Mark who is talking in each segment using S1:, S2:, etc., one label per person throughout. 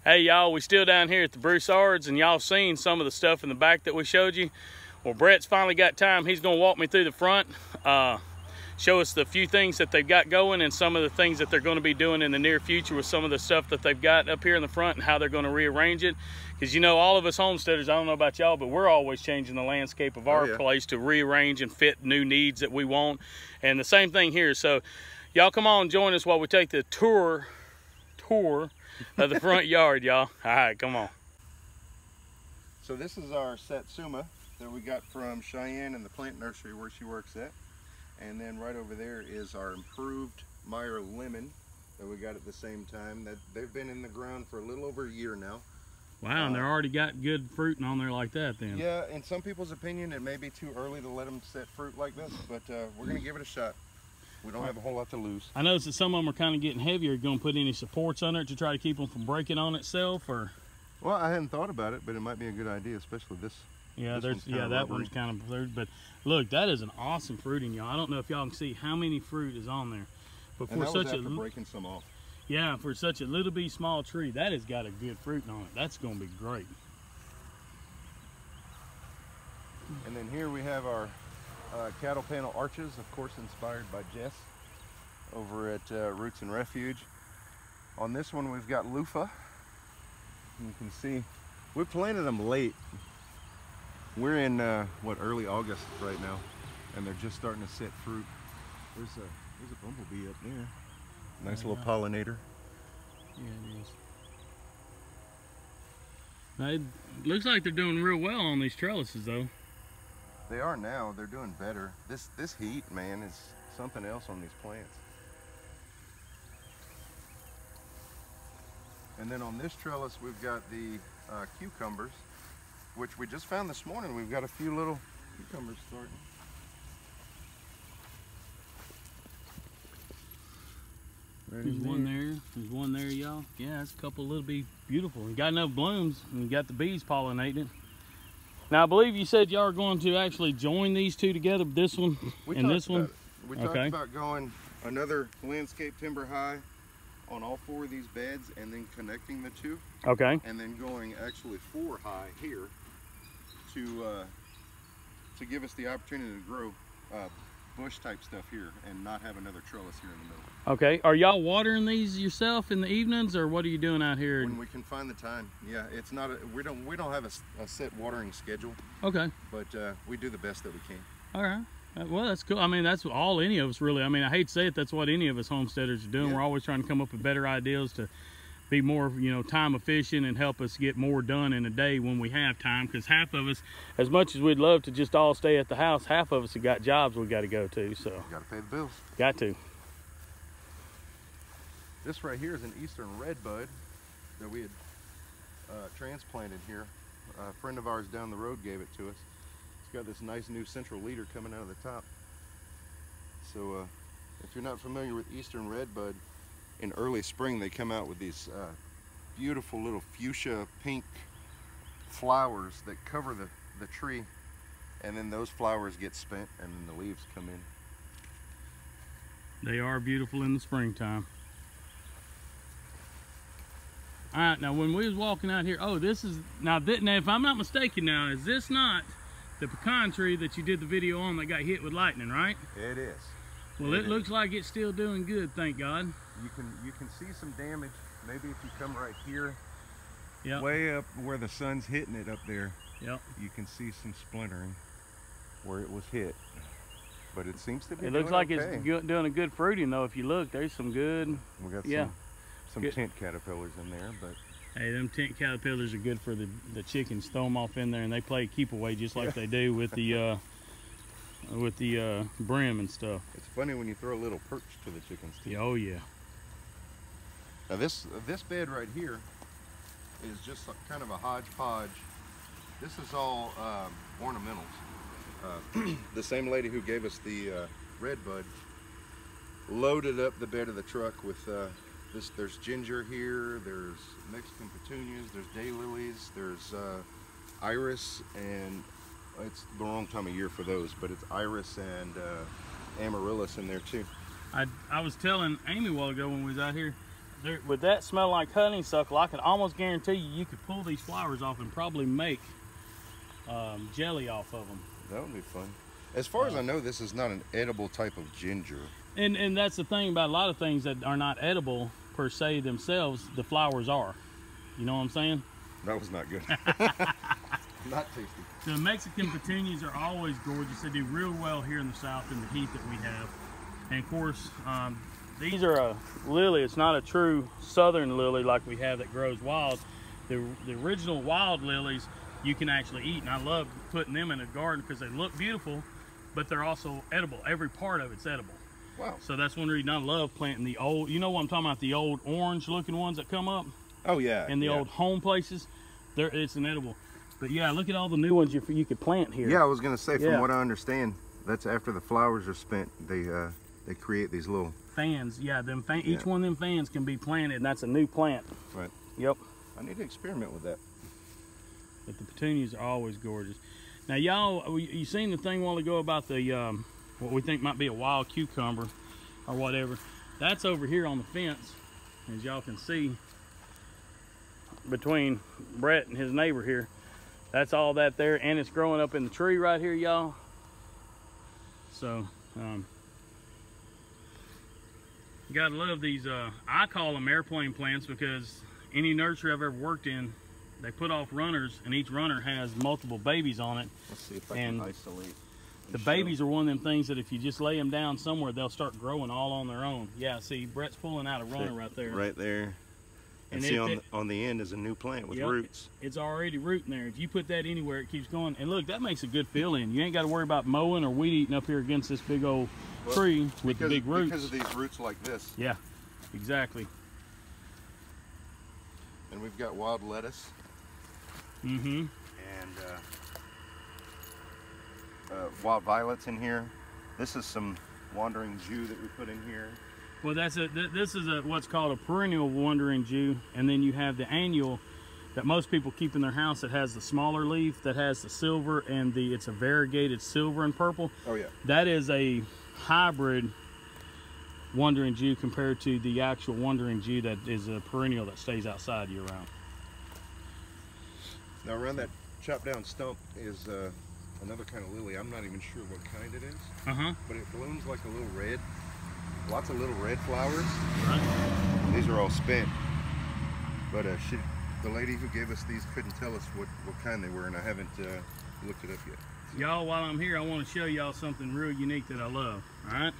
S1: Hey y'all, we still down here at the Broussards, and y'all seen some of the stuff in the back that we showed you. Well, Brett's finally got time. He's gonna walk me through the front, show us the few things that they've got going and some of the things that they're gonna be doing in the near future with some of the stuff that they've got up here in the front and how they're gonna rearrange it. Because you know, all of us homesteaders, I don't know about y'all, but we're always changing the landscape of our place to rearrange and fit new needs that we want. And the same thing here. So y'all come on, join us while we take the tour of the front yard, y'all. All right, come on.
S2: So this is our Satsuma that we got from Cheyenne in the plant nursery where she works at. And then right over there is our improved Meyer lemon that we got at the same time. That they've been in the ground for a little over a year now.
S1: Wow, and they're already got good fruiting on there like that then.
S2: Yeah, in some people's opinion, it may be too early to let them set fruit like this, but we're gonna give it a shot. We don't have a whole lot to lose.
S1: I noticed that some of them are kind of getting heavier. Are you going to put any supports under it to try to keep them from breaking on itself, or?
S2: Well, I hadn't thought about it, but it might be a good idea, especially this.
S1: Yeah, that one's kind of blurred. But look, that is an awesome fruiting, y'all. I don't know if y'all can see how many fruit is on there. But for such a
S2: breaking some off.
S1: Yeah, for such a little bitty small tree, that has got a good fruiting on it. That's going to be great.
S2: And then here we have our cattle panel arches, of course inspired by Jess over at Roots and Refuge. On this one we've got loofah. You can see we planted them late. We're in what, early August right now, and they're just starting to set fruit. There's a bumblebee up there. Nice little pollinator.
S1: Yeah, it is. Now, it looks like they're doing real well on these trellises though.
S2: They are now. They're doing better. This heat, man, is something else on these plants. And then on this trellis, we've got the cucumbers, which we just found this morning. We've got a few little cucumbers starting.
S1: There's one there, y'all. Yeah, it's a couple little bee beautiful. You got enough blooms, and you got the bees pollinating. Now, I believe you said y'all are going to actually join these two together, this one and this one?
S2: We talked about going another landscape timber high on all four of these beds and then connecting the two.
S1: Okay.
S2: And then going actually 4 high here to give us the opportunity to grow bush type stuff here and not have another trellis here in the middle.
S1: Okay. Are y'all watering these yourself in the evenings, or what are you doing out here?
S2: When we can find the time. Yeah, it's not we don't have a set watering schedule.
S1: Okay.
S2: But we do the best that we can.
S1: All right. Well, that's cool. I mean, that's all any of us really. I mean, I hate to say it, that's what any of us homesteaders are doing. Yeah. We're always trying to come up with better ideas to be more, you know, time efficient and help us get more done in a day when we have time. Because half of us, as much as we'd love to just all stay at the house, half of us have got jobs we got to go to. So
S2: you got to pay the bills.
S1: Got to.
S2: This right here is an eastern redbud that we had transplanted here. A friend of ours down the road gave it to us. It's got this nice new central leader coming out of the top. So if you're not familiar with eastern redbud, in early spring they come out with these beautiful little fuchsia pink flowers that cover the tree, and then those flowers get spent and then the leaves come in.
S1: They are beautiful in the springtime. All right, now when we was walking out here, oh, this is, now if I'm not mistaken now, is this not the pecan tree that you did the video on that got hit with lightning, right?
S2: It is.
S1: Well, it looks like it's still doing good, thank God.
S2: You can see some damage. Maybe if you come right here,
S1: yep,
S2: way up where the sun's hitting it up there,
S1: yep,
S2: you can see some splintering where it was hit. But it seems to be.
S1: It looks like it's doing a good fruiting though. If you look, there's some good.
S2: We got some tent caterpillars in there, but
S1: hey, them tent caterpillars are good for the chickens. Throw them off in there, and they play keep away just like they do with the brim and stuff.
S2: It's funny when you throw a little perch to the chickens too.
S1: Yeah, oh yeah.
S2: Now this bed right here is just kind of a hodgepodge. This is all ornamentals. The same lady who gave us the redbud loaded up the bed of the truck with this. There's ginger here, there's Mexican petunias, there's daylilies, there's iris, and it's the wrong time of year for those, but it's iris and amaryllis in there too.
S1: I was telling Amy a while ago when we was out here, with that smell like honeysuckle, I could almost guarantee you could pull these flowers off and probably make jelly off of them.
S2: That would be fun. As far as I know, this is not an edible type of ginger.
S1: And that's the thing about a lot of things that are not edible per se themselves, the flowers are. You know what I'm saying?
S2: That was not good. Not tasty.
S1: The Mexican petunias are always gorgeous. They do real well here in the South in the heat that we have. And of course, these are a lily. It's not a true southern lily like we have that grows wild. The original wild lilies you can actually eat, and I love putting them in a garden because they look beautiful, but they're also edible. Every part of it's edible.
S2: Wow.
S1: So that's one reason I love planting the old, you know what I'm talking about, the old orange looking ones that come up?
S2: Oh yeah.
S1: In the old home places. It's an edible. But yeah, look at all the new ones you could plant here.
S2: Yeah, I was gonna say, from what I understand, that's after the flowers are spent, they create these little
S1: fans. Yeah, each one of them fans can be planted, and that's a new plant.
S2: Right.
S1: Yep.
S2: I need to experiment with that.
S1: But the petunias are always gorgeous. Now, y'all, you seen the thing a while ago about the what we think might be a wild cucumber or whatever. That's over here on the fence, as y'all can see, between Brett and his neighbor here. That's all that there, and it's growing up in the tree right here, y'all. So, you gotta love these, I call them airplane plants, because any nursery I've ever worked in, they put off runners, and each runner has multiple babies on it.
S2: Let's see if I can isolate.
S1: The babies are one of them things that if you just lay them down somewhere, they'll start growing all on their own. Yeah, see, Brett's pulling out a runner right there.
S2: Right there. And see, on the end is a new plant with roots.
S1: It's already rooting there. If you put that anywhere, it keeps going. And look, that makes a good fill-in. You ain't got to worry about mowing or weed eating up here against this big old tree with the big roots.
S2: Because of these roots like this.
S1: Yeah, exactly.
S2: And we've got wild lettuce.
S1: Mm-hmm.
S2: And wild violets in here. This is some wandering Jew that we put in here.
S1: Well, this is what's called a perennial wandering Jew, and then you have the annual that most people keep in their house that has the smaller leaf, that has the silver, and it's a variegated silver and purple.
S2: Oh yeah.
S1: That is a hybrid wandering Jew compared to the actual wandering Jew that is a perennial that stays outside year round.
S2: Now around that chopped down stump is another kind of lily. I'm not even sure what kind it is. But it blooms like a little red. Lots of little red flowers. Right. These are all spent. But the lady who gave us these couldn't tell us what kind they were, and I haven't looked it up yet.
S1: Y'all, while I'm here, I want to show y'all something real unique that I love. All right.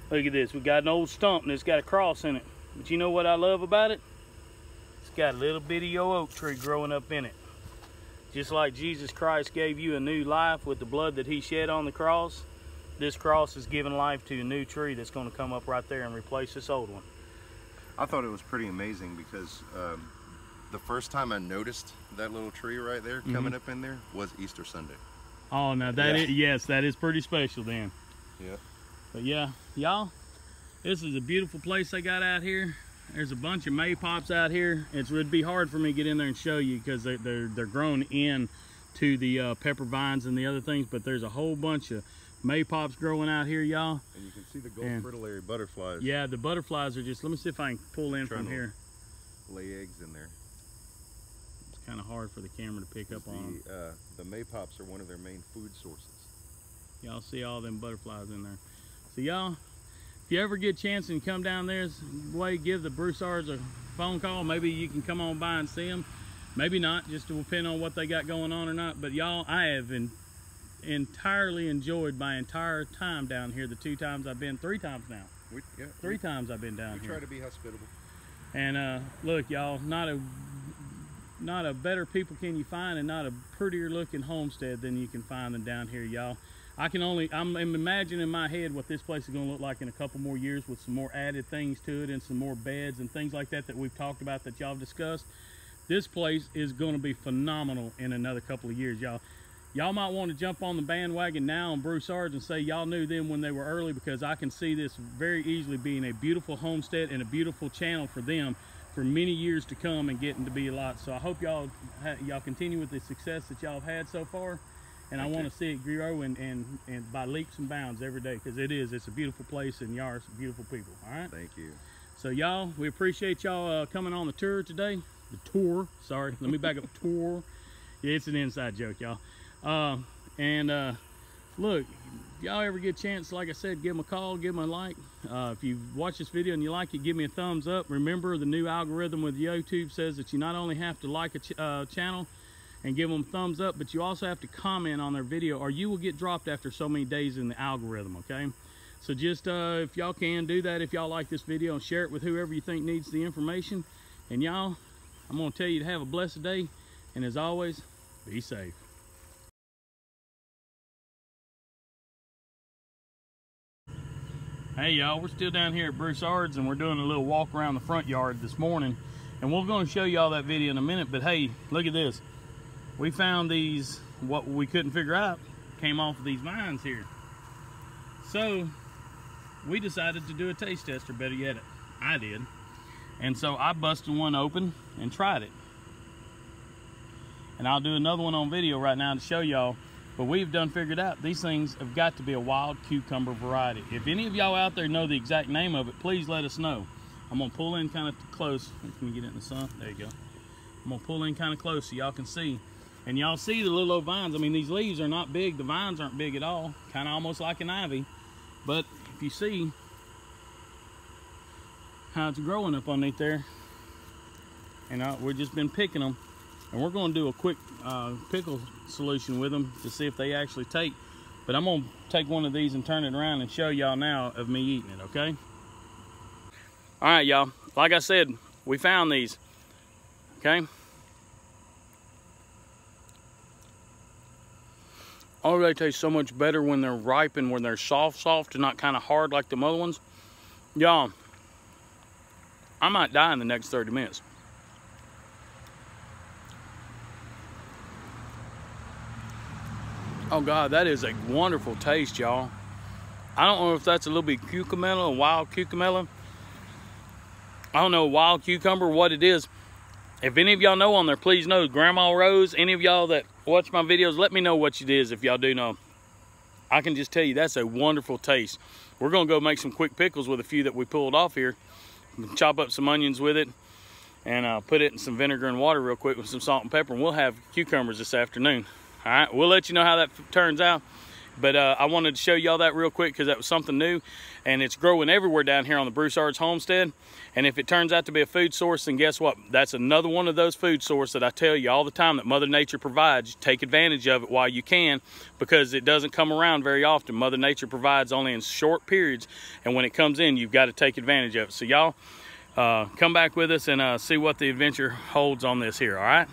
S1: Look at this. We got an old stump, and it's got a cross in it. But you know what I love about it? It's got a little bitty oak tree growing up in it. Just like Jesus Christ gave you a new life with the blood that he shed on the cross, this cross is giving life to a new tree that's going to come up right there and replace this old one.
S2: I thought it was pretty amazing because the first time I noticed that little tree right there coming up in there was Easter Sunday.
S1: Oh, now that is, yes, that is pretty special then.
S2: Yeah.
S1: But yeah, y'all, this is a beautiful place they got out here. There's a bunch of maypops out here. It'd be hard for me to get in there and show you because they're grown in to the pepper vines and the other things, but there's a whole bunch of maypops growing out here, y'all.
S2: And you can see the gold fritillary butterflies.
S1: Yeah, the butterflies are just, let me see if I can pull in from here.
S2: Lay eggs in there.
S1: It's kind of hard for the camera to pick up on them.
S2: The maypops are one of their main food sources.
S1: Y'all see all them butterflies in there. So y'all, if you ever get a chance and come down there, give the Broussards a phone call. Maybe you can come on by and see them. Maybe not, just to depend on what they got going on or not. But y'all, I have entirely enjoyed my entire time down here. The 2 times I've been, 3 times now. 3 times I've been down here.
S2: We try to be hospitable.
S1: And look, y'all, not a better people can you find, and not a prettier looking homestead than you can find them down here, y'all. I'm imagining in my head what this place is going to look like in a couple more years with some more added things to it and some more beds and things like that we've talked about that y'all have discussed. This place is going to be phenomenal in another couple of years, y'all. Y'all might want to jump on the bandwagon now on Broussards and say y'all knew them when they were early, because I can see this very easily being a beautiful homestead and a beautiful channel for them for many years to come and getting to be a lot. So I hope y'all continue with the success that y'all have had so far. And I want to see it grow and by leaps and bounds every day, because it's a beautiful place and y'all are some beautiful people. All right.
S2: Thank you.
S1: So y'all, we appreciate y'all coming on the tour today. The tour, sorry, let me back up. Tour. Yeah, it's an inside joke, y'all. Look, if y'all ever get a chance, like I said, give them a call, give them a like. If you watch this video and you like it, give me a thumbs up. Remember, the new algorithm with YouTube says that you not only have to like a channel and give them a thumbs up, but you also have to comment on their video, or you will get dropped after so many days in the algorithm, okay? So just, if y'all can, do that if y'all like this video, and share it with whoever you think needs the information. And y'all, I'm gonna tell you to have a blessed day, and as always, be safe. Hey y'all, we're still down here at Broussard's, and we're doing a little walk around the front yard this morning, and we're going to show you all that video in a minute. But hey, look at this. We found these, what we couldn't figure out came off of these vines here. So we decided to do a taste test, or better yet, I did. And so I busted one open and tried it, and I'll do another one on video right now to show y'all. But we've done figured out these things have got to be a wild cucumber variety. If any of y'all out there know the exact name of it, please let us know. I'm gonna pull in kind of close. Can you get it in the sun? There you go. I'm gonna pull in kind of close so y'all can see. And y'all see the little old vines. I mean, these leaves are not big. The vines aren't big at all. Kind of almost like an ivy. But if you see how it's growing up underneath there, and we've just been picking them. And we're going to do a quick pickle solution with them to see if they actually take. But I'm going to take one of these and turn it around and show y'all now of me eating it, okay? All right, y'all. Like I said, we found these, okay? Oh, they taste so much better when they're ripe and when they're soft and not kind of hard like the other ones. Y'all, I might die in the next 30 minutes. Oh God, that is a wonderful taste, y'all. I don't know if that's a little bit cucumber, a wild cucumber. I don't know, wild cucumber, what it is. If any of y'all know on there, please know. Grandma Rose, any of y'all that watch my videos, let me know what it is if y'all do know. I can just tell you that's a wonderful taste. We're gonna go make some quick pickles with a few that we pulled off here. Chop up some onions with it and put it in some vinegar and water real quick with some salt and pepper, and we'll have cucumbers this afternoon. All right, we'll let you know how that turns out. But I wanted to show y'all that real quick because that was something new, and it's growing everywhere down here on the Broussard's homestead. And if it turns out to be a food source, then guess what? That's another one of those food sources that I tell you all the time that Mother Nature provides. Take advantage of it while you can, because it doesn't come around very often. Mother Nature provides only in short periods, and when it comes in, you've got to take advantage of it. So y'all, come back with us and see what the adventure holds on this here, all right?